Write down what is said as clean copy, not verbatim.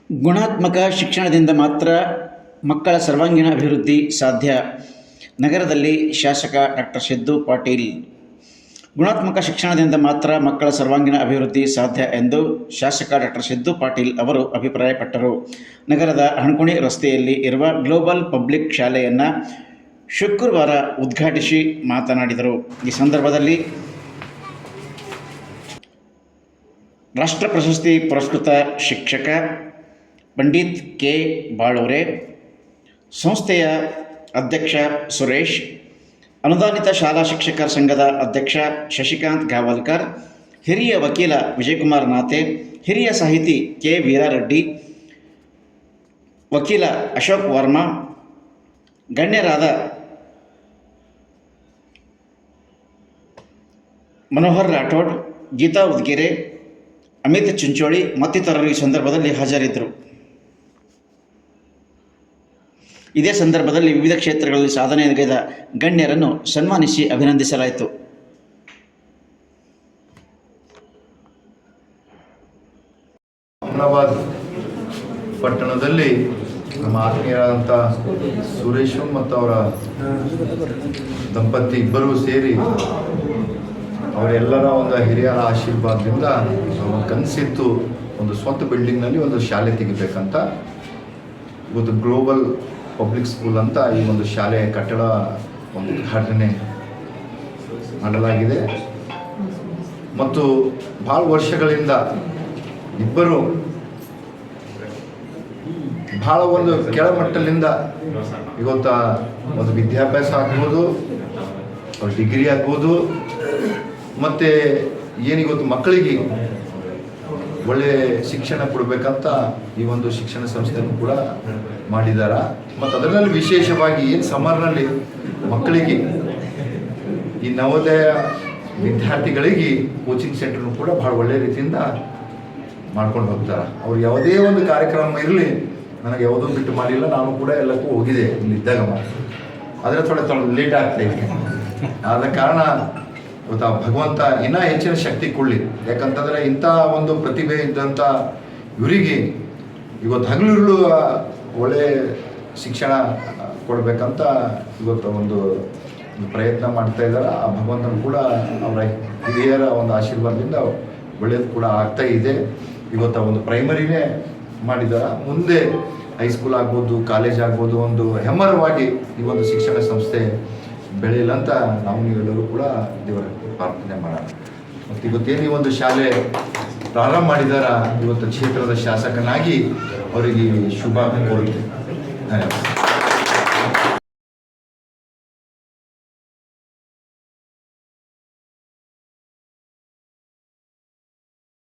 ಗುಣಾತ್ಮಕ ಶಿಕ್ಷಣದಿಂದ ಮಾತ್ರ ಮಕ್ಕಳ ಸರ್ವಾಂಗೀಣ ಅಭಿವೃದ್ಧಿ ಸಾಧ್ಯ. ನಗರದಲ್ಲಿ ಶಾಸಕ ಡಾಕ್ಟರ್ ಸಿದ್ದು ಪಾಟೀಲ್. ಗುಣಾತ್ಮಕ ಶಿಕ್ಷಣದಿಂದ ಮಾತ್ರ ಮಕ್ಕಳ ಸರ್ವಾಂಗೀಣ ಅಭಿವೃದ್ಧಿ ಸಾಧ್ಯ ಎಂದು ಶಾಸಕ ಡಾಕ್ಟರ್ ಸಿದ್ದು ಪಾಟೀಲ್ ಅವರು ಅಭಿಪ್ರಾಯಪಟ್ಟರು. ನಗರದ ಹಣಕುಣಿ ರಸ್ತೆಯಲ್ಲಿ ಇರುವ ಗ್ಲೋಬಲ್ ಪಬ್ಲಿಕ್ ಶಾಲೆಯನ್ನು ಶುಕ್ರವಾರ ಉದ್ಘಾಟಿಸಿ ಮಾತನಾಡಿದರು. ಈ ಸಂದರ್ಭದಲ್ಲಿ ರಾಷ್ಟ್ರ ಪ್ರಶಸ್ತಿ ಪುರಸ್ಕೃತ ಶಿಕ್ಷಕ ಪಂಡಿತ್ ಕೆ ಬಾಳೂರೆ, ಸಂಸ್ಥೆಯ ಅಧ್ಯಕ್ಷ ಸುರೇಶ್, ಅನುದಾನಿತ ಶಾಲಾ ಶಿಕ್ಷಕರ ಸಂಘದ ಅಧ್ಯಕ್ಷ ಶಶಿಕಾಂತ್ ಗಾವಲ್ಕರ್, ಹಿರಿಯ ವಕೀಲ ವಿಜಯಕುಮಾರ್ ನಾತೆ, ಹಿರಿಯ ಸಾಹಿತಿ ಕೆ ವೀರಾರೆಡ್ಡಿ, ವಕೀಲ ಅಶೋಕ್ ವರ್ಮಾ, ಗಣ್ಯರಾದ ಮನೋಹರ್ ರಾಠೋಡ್, ಗೀತಾ ಉದ್ಗಿರೆ, ಅಮಿತ್ ಚಿಂಚೋಳಿ ಮತ್ತಿತರರು ಈ ಸಂದರ್ಭದಲ್ಲಿ ಹಾಜರಿದ್ದರು. ಇದೇ ಸಂದರ್ಭದಲ್ಲಿ ವಿವಿಧ ಕ್ಷೇತ್ರಗಳಲ್ಲಿ ಸಾಧನೆಗೈದ ಗಣ್ಯರನ್ನು ಸನ್ಮಾನಿಸಿ ಅಭಿನಂದಿಸಲಾಯಿತು. ಅಹಮದಾಬಾದ್ ಪಟ್ಟಣದಲ್ಲಿ ನಮ್ಮ ಆತ್ಮೀಯರಾದಂಥ ಸುರೇಶು ಮತ್ತು ಅವರ ದಂಪತಿ ಇಬ್ಬರೂ ಸೇರಿ ಅವರೆಲ್ಲರ ಒಂದು ಹಿರಿಯರ ಆಶೀರ್ವಾದದಿಂದ ಕನಸಿತ್ತು ಒಂದು ಸ್ವಂತ ಬಿಲ್ಡಿಂಗ್ನಲ್ಲಿ ಒಂದು ಶಾಲೆ ತೆಗಿಬೇಕಂತ. ಇವತ್ತು ಗ್ಲೋಬಲ್ ಪಬ್ಲಿಕ್ ಸ್ಕೂಲ್ ಅಂತ ಈ ಒಂದು ಶಾಲೆಯ ಕಟ್ಟಡ ಒಂದು ಉದ್ಘಾಟನೆ ಮಾಡಲಾಗಿದೆ. ಮತ್ತು ಭಾಳ ವರ್ಷಗಳಿಂದ ಇಬ್ಬರು ಭಾಳ ಒಂದು ಕೆಳಮಟ್ಟದಿಂದ ಇವತ್ತು ಒಂದು ವಿದ್ಯಾಭ್ಯಾಸ ಆಗ್ಬೋದು, ಅವ್ರ ಡಿಗ್ರಿ ಆಗ್ಬೋದು, ಮತ್ತು ಏನಿವತ್ತು ಮಕ್ಕಳಿಗೆ ಒಳ್ಳೆಯ ಶಿಕ್ಷಣ ಕೊಡಬೇಕಂತ ಈ ಒಂದು ಶಿಕ್ಷಣ ಸಂಸ್ಥೆಯನ್ನು ಕೂಡ ಮಾಡಿದ್ದಾರೆ. ಮತ್ತು ಅದರಲ್ಲಿ ವಿಶೇಷವಾಗಿ ಏನು ಸಮರ್ನಲ್ಲಿ ಮಕ್ಕಳಿಗೆ ಈ ನವೋದಯ ವಿದ್ಯಾರ್ಥಿಗಳಿಗೆ ಕೋಚಿಂಗ್ ಸೆಂಟರ್ನು ಕೂಡ ಭಾಳ ಒಳ್ಳೆಯ ರೀತಿಯಿಂದ ಮಾಡ್ಕೊಂಡು ಹೋಗ್ತಾರೆ. ಅವ್ರು ಯಾವುದೇ ಒಂದು ಕಾರ್ಯಕ್ರಮ ಇರಲಿ ನನಗೆ ಯಾವುದೂ ಬಿಟ್ಟು ಮಾಡಿಲ್ಲ, ನಾನು ಕೂಡ ಎಲ್ಲಕ್ಕೂ ಹೋಗಿದೆ ಇಲ್ಲಿದ್ದಾಗ ಮಾಡಿ. ಆದರೆ ಥೋಡೆ ಲೇಟ್ ಆಗ್ತಾ ಇದೆ. ಆದ ಕಾರಣ ಇವತ್ತು ಆ ಭಗವಂತ ಇನ್ನೂ ಹೆಚ್ಚಿನ ಶಕ್ತಿ ಕೊಡಲಿ. ಯಾಕಂತಂದರೆ ಇಂಥ ಒಂದು ಪ್ರತಿಭೆ ಇದ್ದಂಥ ಇವರಿಗೆ ಇವತ್ತು ಹಗಲಿರುಳು ಒಳ್ಳೆಯ ಶಿಕ್ಷಣ ಕೊಡಬೇಕಂತ ಇವತ್ತು ಒಂದು ಪ್ರಯತ್ನ ಮಾಡ್ತಾ ಇದ್ದಾರೆ. ಆ ಭಗವಂತನ ಕೂಡ ಅವರ ಹಿರಿಯರ ಒಂದು ಆಶೀರ್ವಾದದಿಂದ ಒಳ್ಳೆಯದು ಕೂಡ ಆಗ್ತಾ ಇದೆ. ಇವತ್ತು ಒಂದು ಪ್ರೈಮರಿನೇ ಮಾಡಿದ್ದಾರೆ, ಮುಂದೆ ಹೈಸ್ಕೂಲ್ ಆಗ್ಬೋದು, ಕಾಲೇಜ್ ಆಗ್ಬೋದು, ಒಂದು ಹೆಮ್ಮರವಾಗಿ ಈ ಒಂದು ಶಿಕ್ಷಣ ಸಂಸ್ಥೆ ಬೆಳೆಯಲ್ಲ ಅಂತ ನಾವು ನೀವೆಲ್ಲರೂ ಕೂಡ ದೇವರ ಪ್ರಾರ್ಥನೆ ಮಾಡೋಣ. ಮತ್ತು ಇವತ್ತೇನು ಈ ಒಂದು ಶಾಲೆ ಪ್ರಾರಂಭ ಮಾಡಿದಾರ, ಇವತ್ತು ಕ್ಷೇತ್ರದ ಶಾಸಕನಾಗಿ ಅವರಿಗೆ ಶುಭ ಕೋರುತ್ತೇನೆ.